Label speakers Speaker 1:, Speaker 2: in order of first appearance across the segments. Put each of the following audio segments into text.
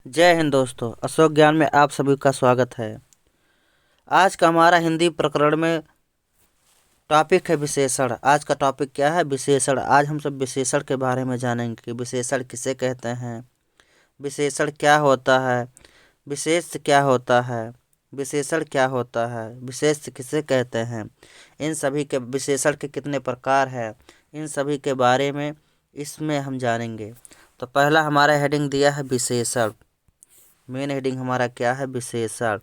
Speaker 1: जय हिंद दोस्तों, अशोक ज्ञान में आप सभी का स्वागत है। आज का हमारा हिंदी प्रकरण में टॉपिक है विशेषण। आज का टॉपिक क्या है? विशेषण। आज हम सब विशेषण के बारे में जानेंगे कि विशेषण किसे कहते हैं, विशेषण क्या होता है, विशेष क्या होता है, विशेषण क्या होता है, विशेष किसे कहते हैं, इन सभी के विशेषण के कितने प्रकार हैं, इन सभी के बारे में इसमें हम जानेंगे। तो पहला हमारा हेडिंग दिया है विशेषण। मेन हेडिंग हमारा क्या है? विशेषण।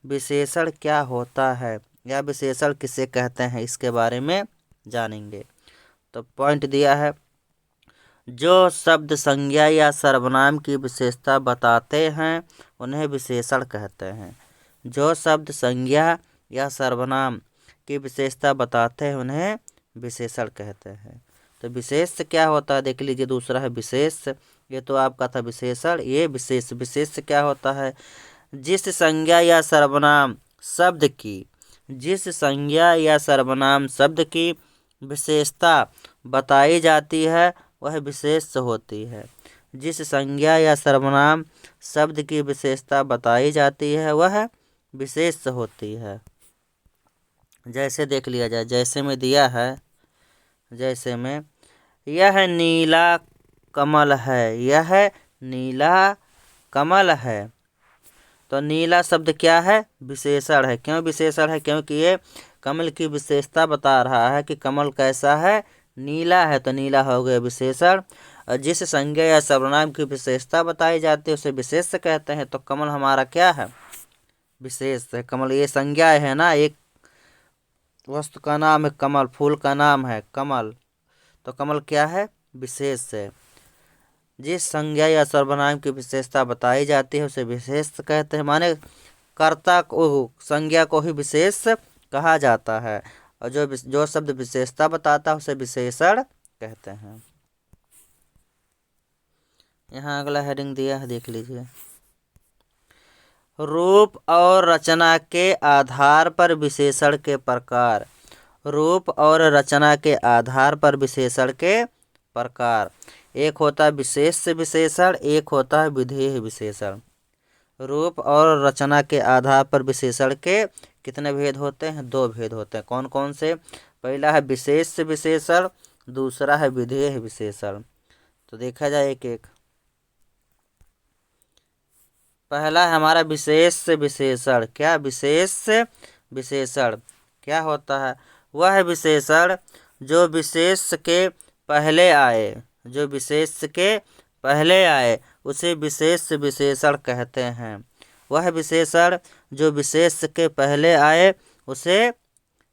Speaker 1: विशेषण क्या होता है या विशेषण किसे कहते हैं, इसके बारे में जानेंगे। तो पॉइंट दिया है, जो शब्द संज्ञा या सर्वनाम की विशेषता बताते हैं उन्हें विशेषण कहते हैं। जो शब्द संज्ञा या सर्वनाम की विशेषता बताते हैं उन्हें विशेषण कहते हैं। तो विशेष क्या होता है देख लीजिए। दूसरा है विशेष। ये तो आपका था विशेषण, ये विशेष। विशेष क्या होता है? जिस संज्ञा या सर्वनाम शब्द की जिस संज्ञा या सर्वनाम शब्द की विशेषता बताई जाती है वह विशेष होती है। जिस संज्ञा या सर्वनाम शब्द की विशेषता बताई जाती है वह विशेष होती है। जैसे देख लिया जाए, जैसे में दिया है, जैसे में यह नीला कमल है, यह नीला कमल है। तो नीला शब्द क्या है? विशेषण है। क्यों विशेषण है? क्योंकि ये कमल की विशेषता बता रहा है कि कमल कैसा है, नीला है। तो नीला हो गया विशेषण। और जिस संज्ञा या सर्वनाम की विशेषता बताई जाती है उसे विशेष कहते हैं। तो कमल हमारा क्या है? विशेष है। कमल ये संज्ञा है ना, एक वस्तु का नाम है कमल, फूल का नाम है कमल। तो कमल क्या है? विशेष है। जिस संज्ञा या सर्वनाम की विशेषता बताई जाती है उसे विशेष कहते हैं। माने कर्ता को, संज्ञा को ही विशेष कहा जाता है, और जो शब्द विशेषता बताता है उसे विशेषण कहते हैं। यहाँ अगला हेडिंग दिया है, देख लीजिए। रूप और रचना के आधार पर विशेषण के प्रकार। रूप और रचना के आधार पर विशेषण के प्रकार। एक होता है विशेष विशेषण, एक होता है विधेय विशेषण। रूप और रचना के आधार पर विशेषण के कितने भेद होते हैं? दो भेद होते हैं। कौन कौन से? पहला है विशेष विशेषण, दूसरा है विधेय विशेषण। तो देखा जाए एक एक। पहला है हमारा विशेष विशेषण। क्या? विशेष विशेषण क्या होता है? वह विशेषण जो विशेष के पहले आए, जो विशेष के पहले आए उसे विशेष विशेषण कहते हैं। वह विशेषण जो विशेष के पहले आए उसे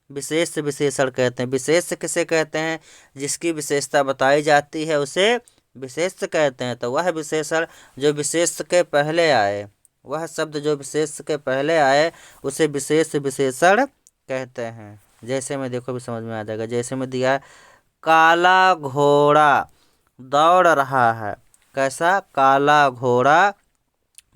Speaker 1: विशेष विशेषण कहते हैं। विशेष किसे कहते हैं? जिसकी विशेषता बताई जाती है उसे विशेष कहते हैं। तो वह विशेषण जो विशेष के पहले आए, वह शब्द जो विशेष के पहले आए उसे विशेष विशेषण कहते हैं। जैसे में देखो भी समझ में आ जाएगा। जैसे में दिया है, काला घोड़ा दौड़ रहा है। कैसा? काला घोड़ा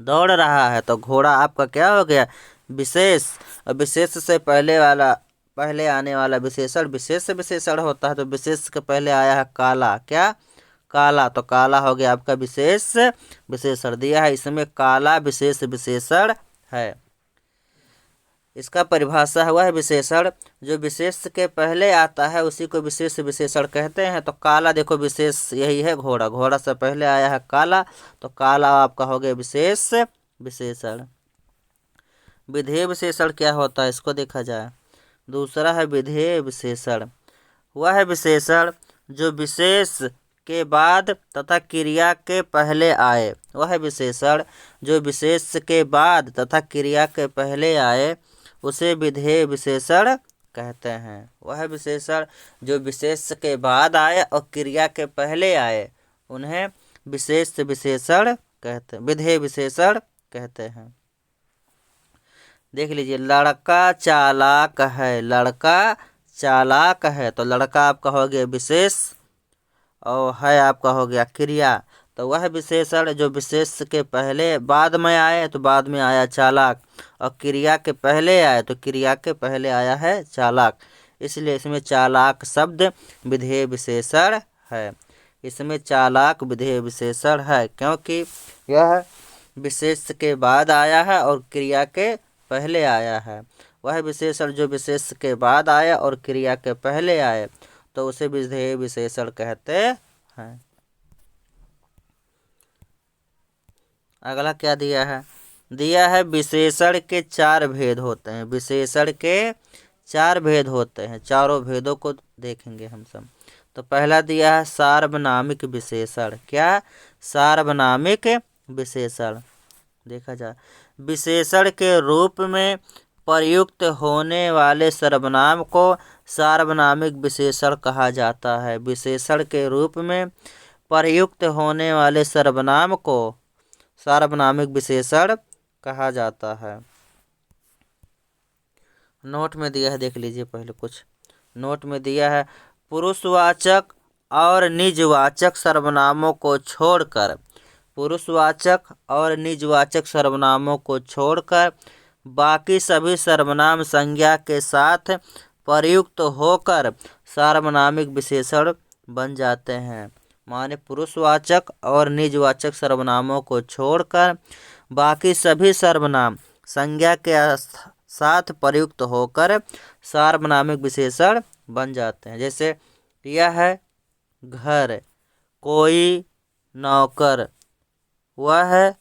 Speaker 1: दौड़ रहा है। तो घोड़ा आपका क्या हो गया? विशेष। और विशेष से पहले आने वाला विशेषण विशेष विशेषण होता है। तो विशेष के पहले आया है काला। क्या? काला। तो काला हो गया आपका विशेष विशेषण। दिया है इसमें काला विशेष विशेषण है। इसका परिभाषा हुआ है, विशेषण जो विशेष के पहले आता है उसी को विशेष विशेषण कहते हैं। तो काला देखो विशेष यही है, घोड़ा। घोड़ा से पहले आया है काला, तो काला आपका हो गया विशेष विशेषण। विधेय विशेषण क्या होता है इसको देखा जाए। दूसरा है विधेय विशेषण। वह है विशेषण जो विशेष के बाद तथा क्रिया के पहले आए। वह विशेषण जो विशेष के बाद तथा क्रिया के पहले आए उसे विधेय विशेषण कहते हैं। वह विशेषण जो विशेष के बाद आए और क्रिया के पहले आए उन्हें विशेष विशेषण कहते हैं, विधेय विशेषण कहते हैं। देख लीजिए, लड़का चालाक है। लड़का चालाक है। तो लड़का आपका हो गया विशेष और है आपका हो गया क्रिया। तो वह विशेषण जो विशेष के पहले बाद में आए तो बाद में आया चालाक, और क्रिया के पहले आए तो क्रिया के पहले आया है चालाक। इसलिए इसमें चालाक शब्द विधेय विशेषण है। इसमें चालाक विधेय विशेषण है क्योंकि यह विशेष के बाद आया है और क्रिया के पहले आया है। वह विशेषण जो विशेष के बाद आया और क्रिया के पहले आए तो उसे विधेय विशेषण कहते हैं। अगला क्या दिया है? दिया है विशेषण के 4 भेद होते हैं। विशेषण के 4 भेद होते हैं, चारों भेदों को देखेंगे हम सब। तो पहला दिया है सार्वनामिक विशेषण। क्या? सार्वनामिक विशेषण। देखा जाए, विशेषण के रूप में प्रयुक्त होने वाले सर्वनाम को सार्वनामिक विशेषण कहा जाता है। विशेषण के रूप में प्रयुक्त होने वाले सर्वनाम को सार्वनामिक विशेषण कहा जाता है। नोट में दिया है, देख लीजिए पहले कुछ नोट में दिया है। पुरुषवाचक और निजवाचक सर्वनामों को छोड़कर, पुरुषवाचक और निजवाचक सर्वनामों को छोड़कर बाकी सभी सर्वनाम संज्ञा के साथ प्रयुक्त होकर सार्वनामिक विशेषण बन जाते हैं। माने पुरुषवाचक और निजवाचक सर्वनामों को छोड़कर बाकी सभी सर्वनाम संज्ञा के साथ प्रयुक्त होकर सार्वनामिक विशेषण बन जाते हैं। जैसे यह है घर, कोई, नौकर, वह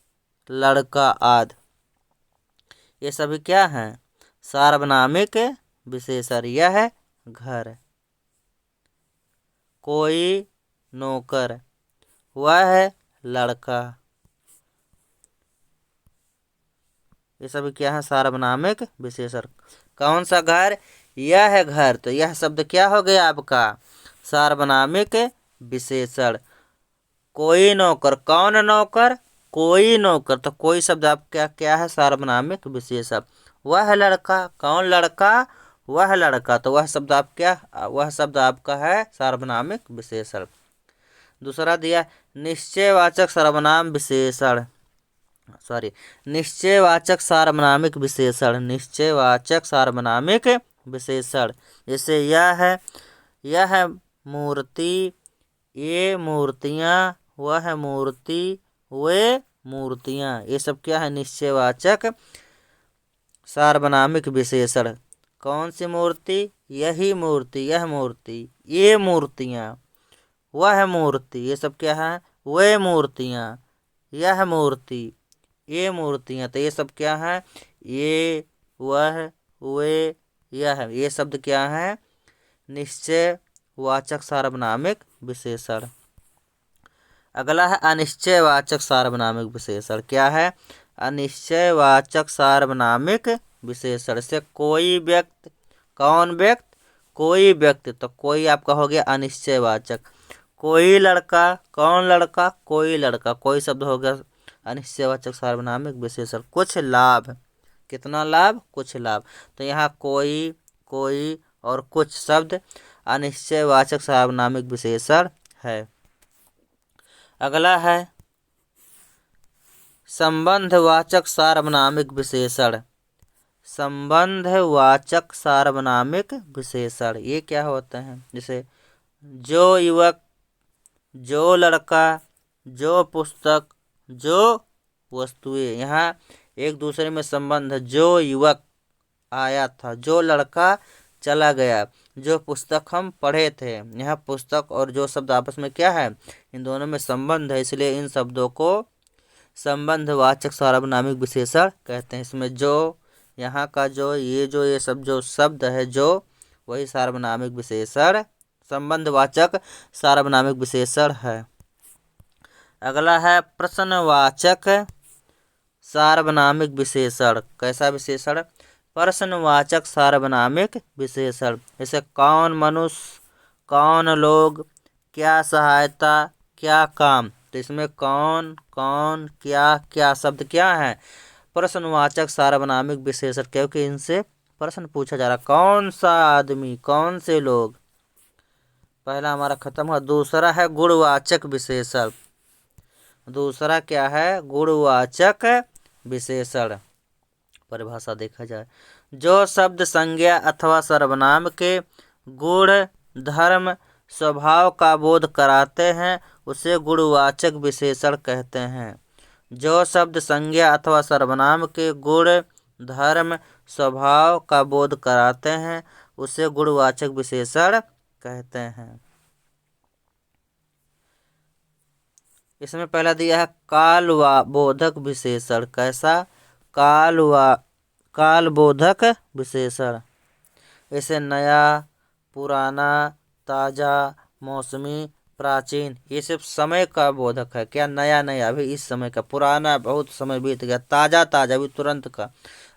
Speaker 1: लड़का आदि। ये सभी क्या हैं? सार्वनामिक विशेषण। यह है घर, कोई, नौकर, वह है लड़का, ये सभी क्या है? सार्वनामिक विशेषण। कौन सा घर? यह है घर, तो यह शब्द क्या हो गया आपका? सार्वनामिक विशेषण। कोई नौकर, कौन नौकर? कोई नौकर, तो कोई शब्द आपका क्या है? सार्वनामिक विशेषण। वह लड़का, कौन लड़का? वह लड़का, तो वह शब्द आप क्या? वह शब्द आपका है सार्वनामिक विशेषण। दूसरा दिया निश्चयवाचक सर्वनाम विशेषण, निश्चयवाचक सार्वनामिक विशेषण। निश्चयवाचक सार्वनामिक विशेषण जैसे यह है मूर्ति, ये मूर्तियाँ, वह मूर्ति, वे मूर्तियाँ। ये सब क्या है? निश्चयवाचक सार्वनामिक विशेषण। कौन सी मूर्ति? यही मूर्ति, यह मूर्ति, ये मूर्तियाँ, वह मूर्ति, ये सब क्या है? वे मूर्तियाँ, यह मूर्ति, ये मूर्तियाँ, तो ये सब क्या है? ये, वह, वे, यह, ये शब्द क्या है? निश्चयवाचक सार्वनामिक विशेषण। अगला है अनिश्चयवाचक सार्वनामिक विशेषण। क्या है? अनिश्चयवाचक सार्वनामिक विशेषण से कोई व्यक्ति, कौन व्यक्ति? कोई व्यक्ति, तो कोई आपका हो गया अनिश्चयवाचक। कोई लड़का, कौन लड़का? कोई लड़का, कोई शब्द हो गया अनिश्चयवाचक सार्वनामिक विशेषण। कुछ लाभ, कितना लाभ? कुछ लाभ, तो यहाँ कोई, कोई और कुछ शब्द अनिश्चयवाचक सार्वनामिक विशेषण है। अगला है संबंधवाचक सार्वनामिक विशेषण। संबंधवाचक सार्वनामिक विशेषण ये क्या होते हैं? जैसे जो युवक, जो लड़का, जो पुस्तक, जो वस्तुएं। यहाँ एक दूसरे में संबंध है। जो युवक आया था, जो लड़का चला गया, जो पुस्तक हम पढ़े थे। यहाँ पुस्तक और जो शब्द आपस में क्या है? इन दोनों में संबंध है, इसलिए इन शब्दों को संबंधवाचक सार्वनामिक विशेषण कहते हैं। इसमें जो, यहाँ का जो, ये सब जो शब्द है जो, वही सार्वनामिक विशेषण, संबंधवाचक सार्वनामिक विशेषण है। अगला है प्रश्नवाचक सार्वनामिक विशेषण। कैसा विशेषण? प्रश्नवाचक सार्वनामिक विशेषण। जैसे कौन मनुष्य, कौन लोग, क्या सहायता, क्या काम। तो इसमें कौन, कौन, क्या, क्या शब्द क्या है? प्रश्नवाचक सार्वनामिक विशेषण, क्योंकि इनसे प्रश्न पूछा जा रहा। कौन सा आदमी, कौन से लोग। पहला हमारा खत्म हुआ। दूसरा है गुणवाचक विशेषण। दूसरा क्या है? गुणवाचक विशेषण। परिभाषा देखा जाए, जो शब्द संज्ञा अथवा सर्वनाम के गुण, धर्म, स्वभाव का बोध कराते हैं उसे गुणवाचक विशेषण कहते हैं। जो शब्द संज्ञा अथवा सर्वनाम के गुण, धर्म, स्वभाव का बोध कराते हैं उसे गुणवाचक विशेषण कहते हैं। इसमें पहला दिया है कालबोधक विशेषण। कैसा? कालबोधक विशेषण। इसे नया, पुराना, ताजा, मौसमी, प्राचीन, ये सिर्फ समय का बोधक है। क्या? नया नया, अभी इस समय का, पुराना बहुत समय बीत गया, ताजा ताजा अभी तुरंत का,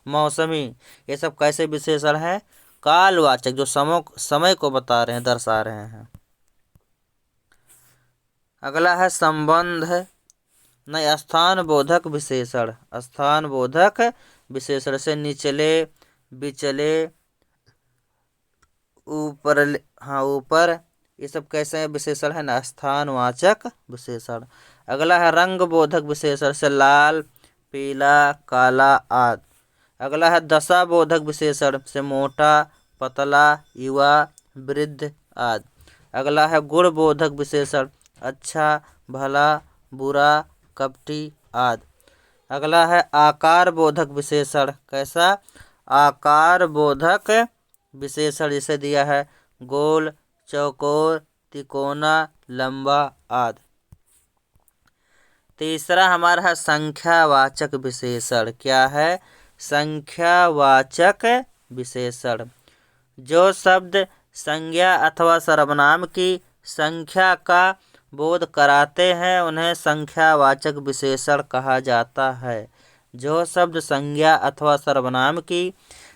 Speaker 1: मौसमी, ये सब कैसे विशेषण है? कालवाचक, जो समय को बता रहे हैं, दर्शा रहे हैं। अगला है संबंध नहीं स्थान बोधक विशेषण। स्थान बोधक विशेषण से निचले, बिचले, ऊपर, हाँ ऊपर, ये सब कैसे विशेषण है ना? स्थानवाचक विशेषण। अगला है रंग बोधक विशेषण से लाल, पीला, काला आदि। अगला है दशा बोधक विशेषण से मोटा, पतला, युवा, वृद्ध आदि। अगला है गुण बोधक विशेषण अच्छा, भला, बुरा, कपटी आदि। अगला है आकार बोधक विशेषण। कैसा? आकार बोधक विशेषण जिसे दिया है गोल, चौकोर, तिकोना, लंबा आदि। तीसरा हमारा है संख्यावाचक विशेषण। क्या है? संख्यावाचक विशेषण। जो शब्द संज्ञा अथवा सर्वनाम की संख्या का बोध कराते हैं उन्हें संख्यावाचक विशेषण कहा जाता है। जो शब्द संज्ञा अथवा सर्वनाम की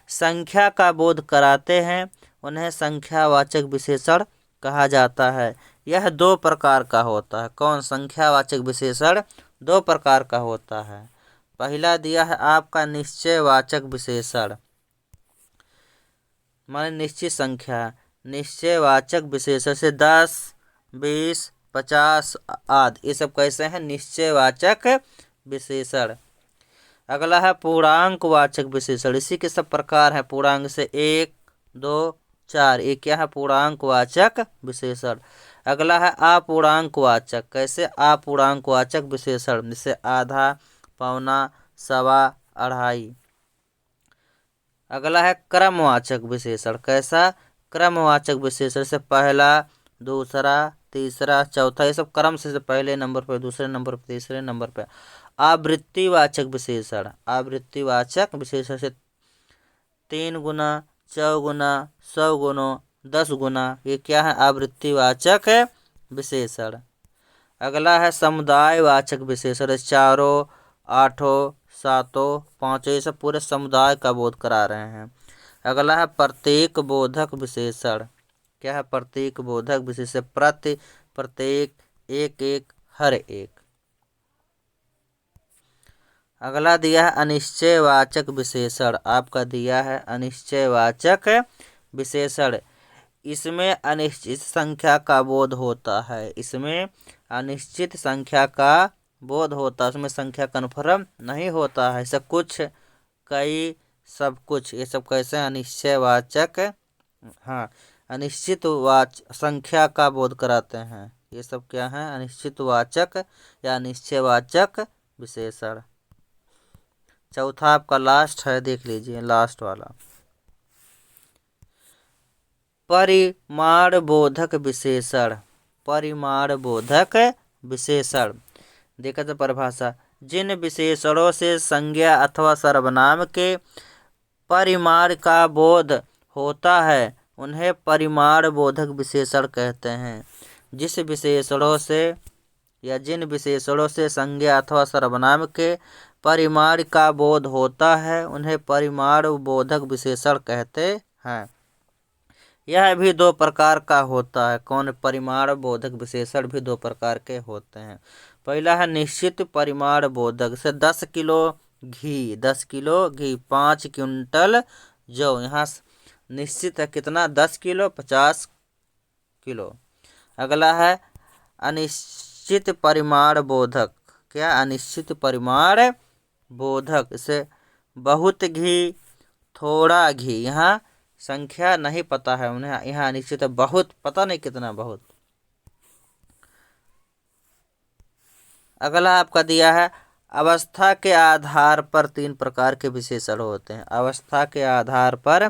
Speaker 1: संख्या का बोध कराते हैं उन्हें संख्यावाचक विशेषण कहा जाता है। यह दो प्रकार का होता है। कौन? संख्यावाचक विशेषण दो प्रकार का होता है। पहला दिया है आपका निश्चयवाचक विशेषण, माने निश्चित संख्या। निश्चयवाचक विशेषण से 10, 20, 50 आदि, ये सब कैसे हैं? निश्चयवाचक विशेषण। अगला है पूर्णांकवाचक विशेषण। इसी के सब प्रकार है। पूर्णांक से 1, 2, 4, ये क्या है? पूर्णांकवाचक विशेषण। अगला है अपूर्णांकवाचक। कैसे? अपूर्णांकवाचक विशेषण जैसे आधा, पौना, सवा, अढ़ाई। अगला है क्रमवाचक विशेषण। कैसा? क्रमवाचक विशेषण से पहला, दूसरा, तीसरा, चौथा, ये सब क्रम से पहले नंबर पर, दूसरे नंबर पर, तीसरे नंबर पर। आवृत्तिवाचक विशेषण। आवृत्तिवाचक विशेषण से 3 गुना, 4 गुना, 100 गुना, 10 गुना, ये क्या है? आवृत्तिवाचक विशेषण। अगला है समुदायवाचक विशेषण। चारों, आठों, सातों, पांचों, ये सब पूरे समुदाय का बोध करा रहे हैं। अगला है प्रतीक बोधक विशेषण। क्या है? प्रतीक बोधक विशेषण प्रति, प्रत्येक, एक एक, हर एक। अगला दिया है अनिश्चयवाचक विशेषण। आपका दिया है अनिश्चयवाचक विशेषण। इसमें अनिश्चित संख्या का बोध होता है। इसमें अनिश्चित संख्या का बोध होता है। उसमें संख्या कन्फर्म नहीं होता है। सब कुछ, कई, सब कुछ, ये सब कैसे? अनिश्चयवाचक, हाँ, अनिश्चित संख्या का बोध कराते हैं। ये सब क्या है? अनिश्चितवाचक या अनिश्चयवाचक विशेषण। चौथा आपका लास्ट है, देख लीजिए लास्ट वाला, परिमाण बोधक विशेषण। परिमाण बोधक विशेषण। देखा तो परिभाषा, जिन विशेषणों से संज्ञा अथवा सर्वनाम के परिमाण का बोध होता है उन्हें परिमाण बोधक विशेषण कहते हैं। जिस विशेषणों से या जिन विशेषणों से संज्ञा अथवा सर्वनाम के परिमाण का बोध होता है उन्हें परिमाण बोधक विशेषण कहते हैं। यह भी दो प्रकार का होता है। कौन? परिमाण बोधक विशेषण भी दो प्रकार के होते हैं। पहला है निश्चित परिमाण बोधक से 10 किलो घी, 10 किलो घी, 5 क्विंटल जौ। यहाँ निश्चित है कितना? 10 किलो, 50 किलो। अगला है अनिश्चित परिमाण बोधक। क्या? अनिश्चित परिमाण बोधक से बहुत घी, थोड़ा घी। यहाँ संख्या नहीं पता है उन्हें, यहाँ अनिश्चित है, बहुत पता नहीं कितना, बहुत। अगला आपका दिया है अवस्था के आधार पर तीन प्रकार के विशेषण होते हैं। अवस्था के आधार पर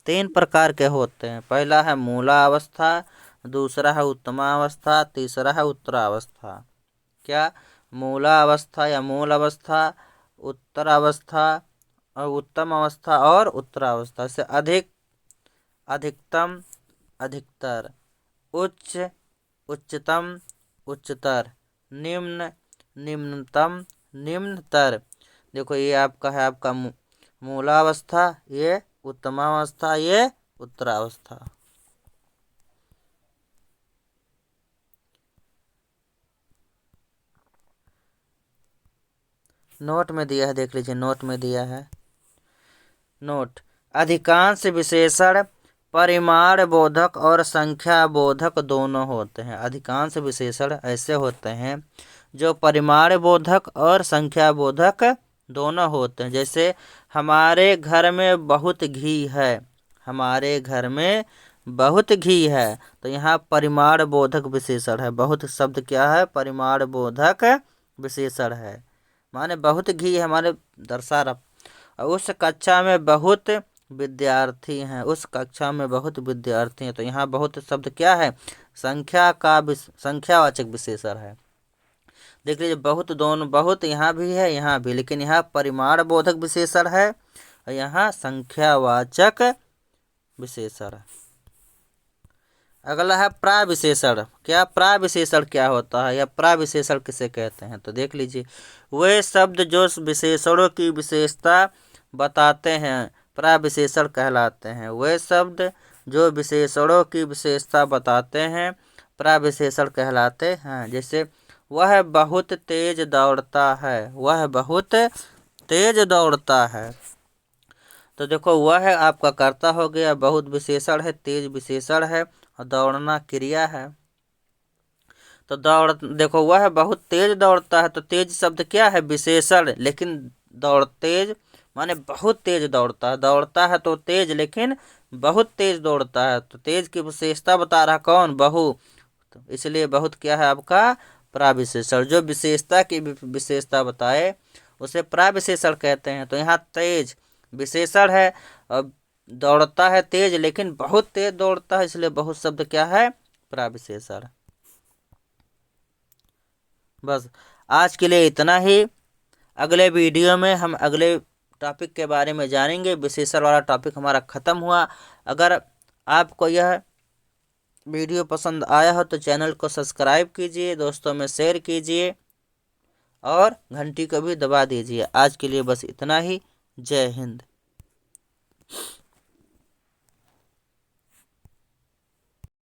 Speaker 1: तीन प्रकार के होते हैं। पहला है मूलावस्था, दूसरा है उत्तमावस्था, तीसरा है उत्तरावस्था। क्या? मूलावस्था या मूल अवस्था, उत्तरावस्था और उत्तम अवस्था और उत्तरावस्था। से अधिक, अधिकतम, अधिकतर, उच्च, उच्चतम, उच्चतर, निम्न, निम्नतम, निम्नतर। देखो ये आपका है आपका मूलावस्था, ये उत्तमावस्था, ये उत्तरावस्था। नोट में दिया है, देख लीजिए, नोट में दिया है। नोट: अधिकांश विशेषण परिमाण बोधक और संख्या बोधक दोनों होते हैं। अधिकांश विशेषण ऐसे होते हैं जो परिमाण बोधक और संख्या बोधक दोनों होते हैं। जैसे हमारे घर में बहुत घी है, हमारे घर में बहुत घी है, तो यहाँ परिमाण बोधक विशेषण है। बहुत शब्द क्या है? परिमाण बोधक विशेषण है, माने बहुत घी हमारे दर्शा रहा। उस कक्षा में बहुत विद्यार्थी हैं, उस कक्षा में बहुत विद्यार्थी हैं, तो यहाँ बहुत शब्द क्या है? संख्या का संख्यावाचक विशेषण है। देख लीजिए, बहुत दोनों, बहुत यहाँ भी है यहाँ भी, लेकिन यहाँ परिमाण बोधक विशेषण है और यहाँ संख्यावाचक विशेषण है। अगला है प्राविशेषण। क्या? प्राविशेषण क्या होता है या प्राविशेषण किसे कहते हैं? तो देख लीजिए, वे शब्द जो विशेषणों की विशेषता बताते हैं प्राविशेषण कहलाते हैं। वे शब्द जो विशेषणों की विशेषता बताते हैं प्राविशेषण कहलाते हैं। जैसे वह बहुत तेज दौड़ता है, वह बहुत तेज दौड़ता है, तो देखो वह आपका कर्ता हो गया, बहुत विशेषण है, तेज विशेषण है और दौड़ना क्रिया है। तो देखो वह बहुत तेज दौड़ता है, तो तेज शब्द क्या है? विशेषण, लेकिन तेज माने बहुत तेज दौड़ता है। दौड़ता है तो तेज, लेकिन बहुत तेज दौड़ता है, तो तेज की विशेषता बता रहा कौन? बहु, तो इसलिए बहुत क्या है आपका? प्राविशेषण। जो विशेषता की विशेषता बताए उसे प्राविशेषण कहते हैं। तो यहाँ तेज विशेषण है और दौड़ता है तेज, लेकिन बहुत तेज दौड़ता है, इसलिए बहुत शब्द क्या है? प्राविशेषण। बस आज के लिए इतना ही। अगले वीडियो में हम अगले टॉपिक के बारे में जानेंगे। विशेषण वाला टॉपिक हमारा ख़त्म हुआ। अगर आपको यह वीडियो पसंद आया हो तो चैनल को सब्सक्राइब कीजिए, दोस्तों में शेयर कीजिए और घंटी को भी दबा दीजिए। आज के लिए बस इतना ही। जय हिंद।